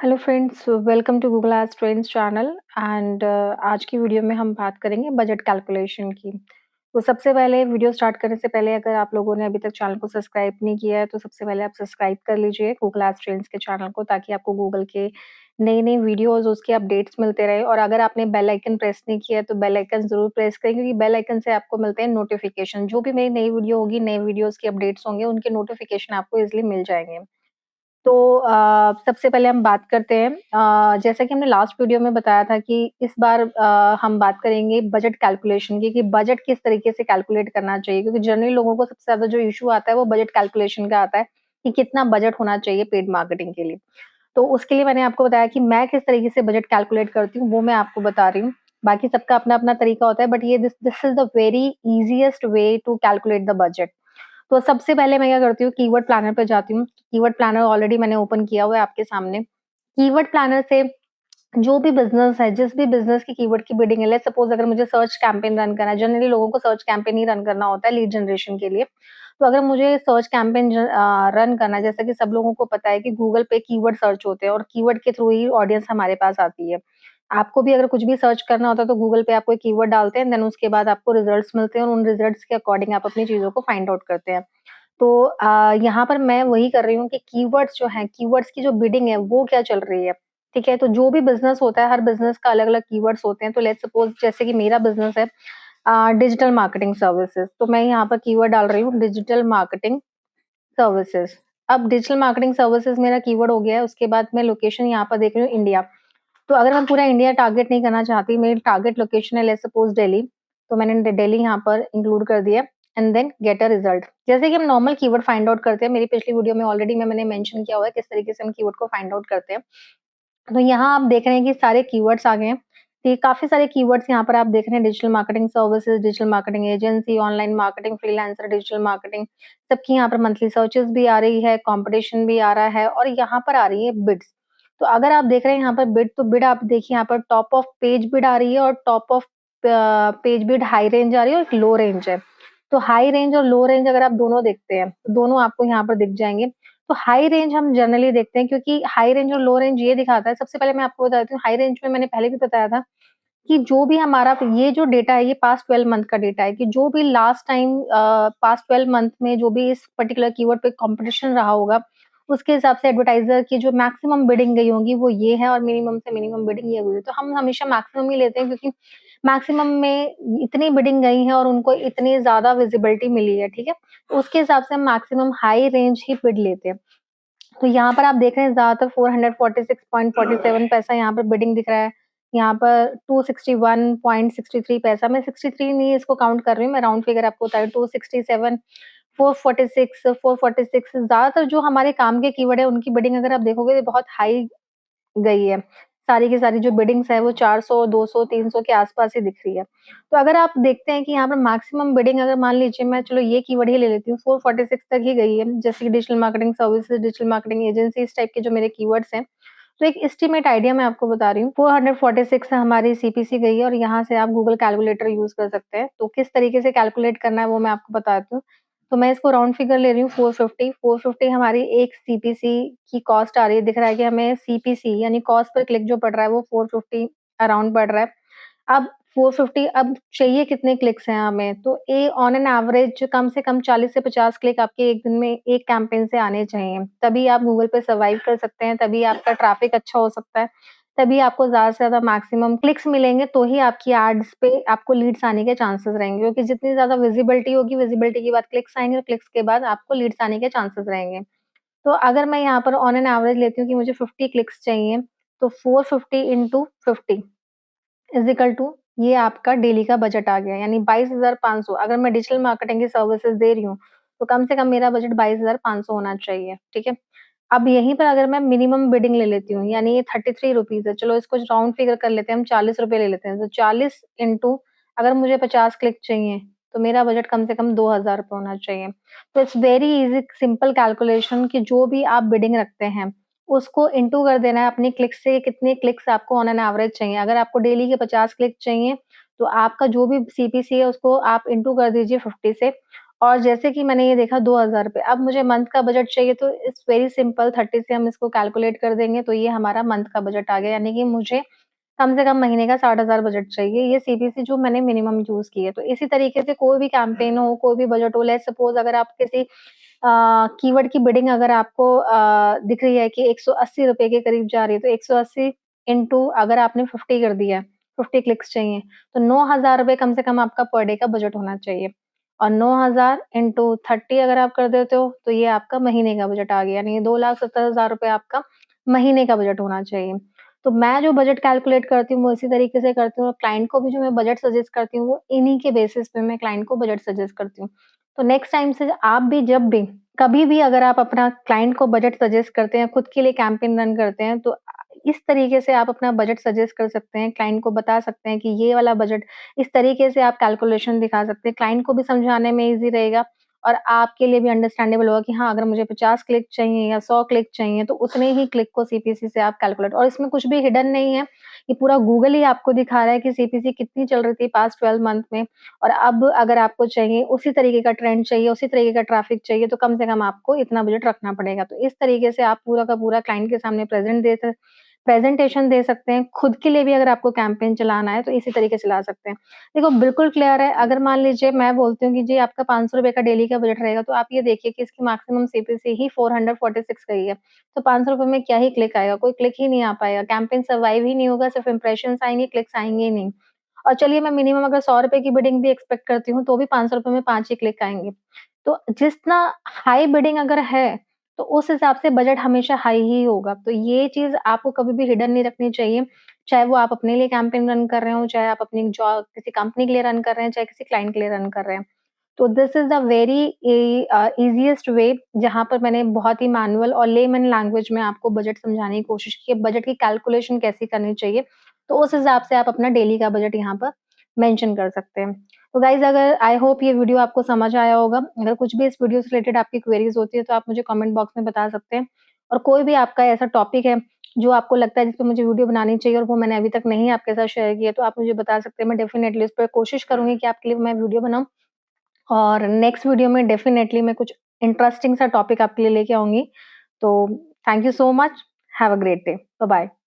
Hello friends, welcome to Google ads trends channel and आज की video में हम बात करेंगे बजट कैलकुलेशन की। तो सबसे पहले वीडियो स्टार्ट करने से पहले अगर आप लोगों ने अभी तक चैनल को सब्सक्राइब नहीं किया है, तो सबसे पहले आप सब्सक्राइब कर लीजिए गूगल एड्स ट्रेंड्स के चैनल को, ताकि आपको गूगल के नई-नई वीडियोज़ उसके अपडेट्स मिलते रहें। और अगर आपने बेल आइकन प्रेस नहीं किया है, तो बेल आइकन ज़रूर प्रेस करें, क्योंकि बेल आइकन से आपको मिलते हैं नोटिफ़िकेशन। जो भी मेरी नई वीडियो होगी, नए वीडियोज़ के अपडेट्स होंगे, उनके नोटिफ़िकेशन आपको ईज़िली मिल जाएँगे। तो सबसे पहले हम बात करते हैं, जैसा कि हमने लास्ट वीडियो में बताया था कि इस बार हम बात करेंगे बजट कैलकुलेशन की, कि बजट किस तरीके से कैलकुलेट करना चाहिए, क्योंकि जनरली लोगों को सबसे ज़्यादा जो इश्यू आता है वो बजट कैलकुलेशन का आता है, कि कितना बजट होना चाहिए पेड मार्केटिंग के लिए। तो उसके लिए मैंने आपको बताया कि मैं किस तरीके से बजट कैलकुलेट करती हूँ, वो मैं आपको बता रही हूँ। बाकी सबका अपना-अपना तरीका होता है, बट ये this this is the very easiest way to calculate the budget. तो सबसे पहले मैं क्या करती हूँ, कीवर्ड प्लानर पे जाती हूँ। कीवर्ड प्लानर ऑलरेडी मैंने ओपन किया हुआ है आपके सामने। कीवर्ड प्लानर से जो भी बिज़नेस है, जिस भी बिज़नेस की कीवर्ड की बिडिंग है, लेट्स सपोज़ अगर मुझे सर्च कैंपेन रन करना है, जनरली लोगों को सर्च कैंपेन ही रन करना होता है लीड जनरेशन के लिए। तो अगर मुझे सर्च कैंपेन रन करना है, जैसा कि सब लोगों को पता है कि गूगल पे कीवर्ड सर्च होते हैं और कीवर्ड के थ्रू ही ऑडियंस हमारे पास आती है। आपको भी अगर कुछ भी सर्च करना होता है, तो गूगल पे आप कोई कीवर्ड डालते हैं, देन उसके बाद आपको रिजल्ट्स मिलते हैं और उन रिजल्ट्स के अकॉर्डिंग आप अपनी चीज़ों को फाइंड आउट करते हैं। तो यहाँ पर मैं वही कर रही हूँ कि कीवर्ड्स जो हैं, कीवर्ड्स की जो बिडिंग है, वो क्या चल रही है, ठीक है? तो जो भी बिज़नेस होता है, हर बिज़नेस का अलग-अलग कीवर्ड्स होते हैं। तो लेट्स सपोज़ जैसे कि मेरा बिज़नेस है डिजिटल मार्केटिंग सर्विसेज़, तो मैं यहाँ पर कीवर्ड डाल रही हूँ डिजिटल मार्केटिंग सर्विसेज़। अब डिजिटल मार्केटिंग सर्विसेज़ मेरा कीवर्ड हो गया है, उसके बाद मैं लोकेशन यहाँ पर देख रही हूँ इंडिया। तो अगर मैं पूरा इंडिया टारगेट नहीं करना चाहती, मेरी टारगेट लोकेशन है लेट्स सपोज़ दिल्ली, तो मैंने दिल्ली यहाँ पर इंक्लूड कर दिया and then get a result. जैसे कि हम नॉर्मल कीवर्ड फाइंड आउट करते हैं, मेरी पिछली वीडियो में ऑलरेडी मैंने मेंशन किया हुआ है किस तरीके से हम कीवर्ड को फाइंड आउट करते हैं। तो यहाँ आप देख रहे हैं कि सारे कीवर्ड्स आ गए हैं। तो ये काफ़ी सारे कीवर्ड्स यहाँ पर आप देख रहे हैं, digital marketing services, digital marketing agency, online marketing, freelancer, digital marketing, सबकी यहाँ पर मंथली सर्चेज़ भी आ रही है, कॉम्पिटिशन भी आ रहा है और यहाँ पर आ रही है बिड्स। तो अगर आप देख रहे हैं यहाँ पर बिड, तो बिड आप देखिए यहाँ पर टॉप ऑफ पेज बिड आ रही है और top of page bid high range आ रही है और एक लो रेंज है। तो हाई रेंज और लो रेंज अगर आप दोनों देखते हैं, तो दोनों आपको यहाँ पर दिख जाएँगे। तो हाई रेंज हम जनरली देखते हैं, क्योंकि हाई रेंज और लो रेंज ये दिखाता है। सबसे पहले मैं आपको बता देती हूँ, हाई रेंज में मैंने पहले भी बताया था कि जो भी हमारा ये जो डेटा है, ये पास्ट 12 मंथ का डेटा है, कि जो भी लास्ट टाइम पास्ट 12 मंथ में जो भी इस पर्टिकुलर कीवर्ड पे कंपटीशन रहा होगा, उसके हिसाब से एडवर्टाइज़र की जो मैक्सिमम बिडिंग गई होंगी वो ये है और मिनिमम से मिनिमम बिडिंग ये हुई है। तो हम हमेशा मैक्सिमम ही लेते हैं, क्योंकि मैक्सिमम में इतनी बिडिंग गई है और उनको इतनी ज़्यादा विजिबिलिटी मिली है, ठीक है? तो उसके हिसाब से हम मैक्सिमम हाई रेंज ही बिड लेते हैं। तो यहाँ पर आप देख रहे हैं ज़्यादातर 446.47 पैसा यहाँ पर बिडिंग दिख रहा है। यहाँ पर 261.63 पैसा, मैं 63 नहीं इसको काउंट कर रही हूँ, मैं राउंड फिगर आपको बता रही हूँ। 267, 446 ज़्यादातर जो हमारे काम के कीवर्ड है, उनकी बिडिंग अगर आप देखोगे तो बहुत हाई गई है। सारी की सारी जो बिडिंग्स है वो 400, 200, 300 के आस-पास ही दिख रही है। तो अगर आप देखते हैं कि यहाँ पर मैक्सिमम बिडिंग, अगर मान लीजिए मैं चलो ये कीवर्ड ही ले लेती हूँ, 446 तक ही गई है। जैसे कि digital marketing services, digital marketing agency, इस टाइप के जो मेरे कीवर्ड्स हैं। तो एक एस्टीमेट आइडिया मैं आपको बता रही हूँ, 446 हमारी सीपीसी गई है और यहाँ से आप गूगल कैलकुलेटर यूज़ कर सकते हैं। तो किस तरीके से कैलकुलेट करना है वो मैं आपको बताती हूँ। तो मैं इसको राउंड फिगर ले रही हूँ, 450, 450 हमारी एक सीपीसी की कॉस्ट आ रही है। दिख रहा है कि हमें सीपीसी यानी कॉस्ट पर क्लिक जो पड़ रहा है वो 450 अराउंड पड़ रहा है। अब 450, अब चाहिए कितने क्लिक्स हैं हमें, तो ऑन एन एवरेज कम से कम 40 से 50 क्लिक आपके एक दिन में एक कैंपेन से आने चाहिए। तभी आप गूगल पे सर्वाइव कर सकते हैं, तभी आपका ट्रैफिक अच्छा हो सकता है, तभी आपको ज़्यादा से ज़्यादा मैक्सिमम क्लिक्स मिलेंगे, तो ही आपकी एड्स पे आपको लीड्स आने के चांसेस रहेंगे, क्योंकि जितनी ज़्यादा विजिबिलिटी होगी, विजिबिलिटी के बाद क्लिक्स आएँगे और क्लिक्स के बाद आपको लीड्स आने के चांसेस रहेंगे। तो अगर मैं यहाँ पर ऑन एन एवरेज लेती हूँ कि मुझे 50 क्लिक्स चाहिए, तो 450 इंटू 50 इज़ इक्वल टू ये आपका डेली का बजट आ गया, यानी 22,500। अगर मैं डिजिटल मार्केटिंग की सर्विसेज़ दे रही हूँ, तो कम से कम मेरा बजट 22,500 होना चाहिए, ठीक है? अब यहीं पर अगर मैं मिनिमम बिडिंग ले लेती हूँ, यानी ये 33 रुपीज़ है, चलो इसको राउंड फिगर कर लेते हैं, हम ₹40 ले लेते हैं, तो 40 इंटू अगर मुझे 50 क्लिक चाहिए, तो मेरा बजट कम से कम ₹2,000 होना चाहिए। तो it's very easy simple calculation, कि जो भी आप बिडिंग रखते हैं, उसको इंटू कर देना है अपनी क्लिक से, कितने क्लिक्स आपको ऑन एन एवरेज चाहिए। अगर आपको डेली के 50 क्लिक चाहिए, तो आपका जो भी सीपीसी है उसको आप इंटू कर दीजिए 50 से, और जैसे कि मैंने ये देखा ₹2000 अब मुझे मंथ का बजट चाहिए तो इट्स वेरी सिंपल 30 से हम इसको कैलकुलेट कर देंगे तो ये हमारा मंथ का बजट आ गया यानी कि मुझे कम से कम महीने का 60,000 बजट चाहिए, ये सीपीसी जो मैंने मिनिमम यूज़ की है। तो इसी तरीके से कोई भी कैंपेन हो, कोई भी बजट हो, लेट्स सपोज़ अगर आप किसी कीवर्ड की बिडिंग अगर आपको दिख रही है कि ₹180 के करीब जा रही है, तो 180 इंटू अगर आपने 50 कर दिया है, 50 क्लिक्स चाहिए, तो ₹9,000 कम से कम आपका पर डे का बजट होना चाहिए। और 9,000 इंटू 30 अगर आप कर देते हो, तो ये आपका महीने का बजट आ गया, यानी ₹2,70,000 आपका महीने का बजट होना चाहिए। तो मैं जो बजट कैलकुलेट करती हूँ, वो इसी तरीके से करती हूँ और क्लाइंट को भी जो मैं बजट सजेस्ट करती हूँ, वो इन्हीं के बेसिस पे मैं क्लाइंट को बजट सजेस्ट करती हूँ। तो नेक्स्ट टाइम से आप भी जब भी, कभी भी अगर आप अपना क्लाइंट को बजट सजेस्ट करते हैं, खुद के लिए कैंपेन रन करते हैं, तो इस तरीके से आप अपना बजट सजेस्ट कर सकते हैं, क्लाइंट को बता सकते हैं कि ये वाला बजट इस तरीके से आप कैलकुलेशन दिखा सकते हैं। क्लाइंट को भी समझाने में ईज़ी रहेगा और आपके लिए भी अंडरस्टैंडेबल होगा कि हाँ, अगर मुझे 50 क्लिक चाहिए या 100 क्लिक चाहिए, तो उतने ही क्लिक को सीपीसी से आप कैलकुलेट और इसमें कुछ भी हिडन नहीं है। ये पूरा गूगल ही आपको दिखा रहा है कि सीपीसी कितनी चल रही थी पास्ट 12 मंथ में और अब अगर आपको चाहिए उसी तरीके का ट्रेंड चाहिए, उसी तरीके का ट्रैफिक चाहिए, तो कम से कम आपको इतना बजट रखना पड़ेगा। तो इस तरीके से आप पूरा का पूरा क्लाइंट के सामने प्रेज़ेंटेशन दे सकते हैं। खुद के लिए भी अगर आपको कैंपेन चलाना है, तो इसी तरीके से चला सकते हैं। देखो बिल्कुल क्लियर है, अगर मान लीजिए मैं बोलती हूँ कि जी आपका ₹500 का डेली का बजट रहेगा, तो आप ये देखिए कि इसकी मैक्सिमम सीपीसी ही 446 का ही है। तो ₹500 में क्या ही क्लिक आएगा, कोई क्लिक ही नहीं आ पाएगा, कैंपेन सर्वाइव ही नहीं होगा, सिर्फ़ इंप्रेशंस आएँगे, क्लिक्स आएँगे ही नहीं। और चलिए मैं मिनिमम अगर ₹100 की बिडिंग भी एक्सपेक्ट करती हूँ, तो भी ₹500 में 5 ही क्लिक आएँगे। तो जितना हाई बिडिंग अगर है, तो उस हिसाब से बजट हमेशा हाई ही होगा। तो ये चीज़ आपको कभी भी हिडन नहीं रखनी चाहिए, चाहे वो आप अपने लिए कैंपेन रन कर रहे हो, चाहे आप अपनी किसी कंपनी के लिए रन कर रहे हैं, चाहे किसी क्लाइंट के लिए रन कर रहे हैं। तो this is the very easiest way जहाँ पर मैंने बहुत ही मैनुअल और लेमन लैंग्वेज में आपको बजट समझाने की कोशिश की है, बजट की कैलकुलेशन कैसे करनी चाहिए। तो उस हिसाब से आप अपना डेली का बजट यहाँ पर मेंशन कर सकते हैं। तो गाइज़ अगर आई होप ये वीडियो आपको समझ आया होगा। अगर कुछ भी इस वीडियो से रिलेटेड आपकी क्वेरीज़ होती है तो आप मुझे कमेंट बॉक्स में बता सकते हैं। और कोई भी आपका ऐसा टॉपिक है जो आपको लगता है जिस पे मुझे वीडियो बनानी चाहिए और वो मैंने अभी तक नहीं आपके साथ शेयर की है तो आप मुझे बता सकते हैं। मैं डेफिनिटली उस पे कोशिश करूँगी कि आपके लिए मैं वीडियो बनाऊँ। और नेक्स्ट वीडियो में डेफिनिटली मैं कुछ इंटरेस्टिंग सा टॉपिक आपके लिए लेके आऊँगी। तो thank you so much. Have a great day. Bye bye.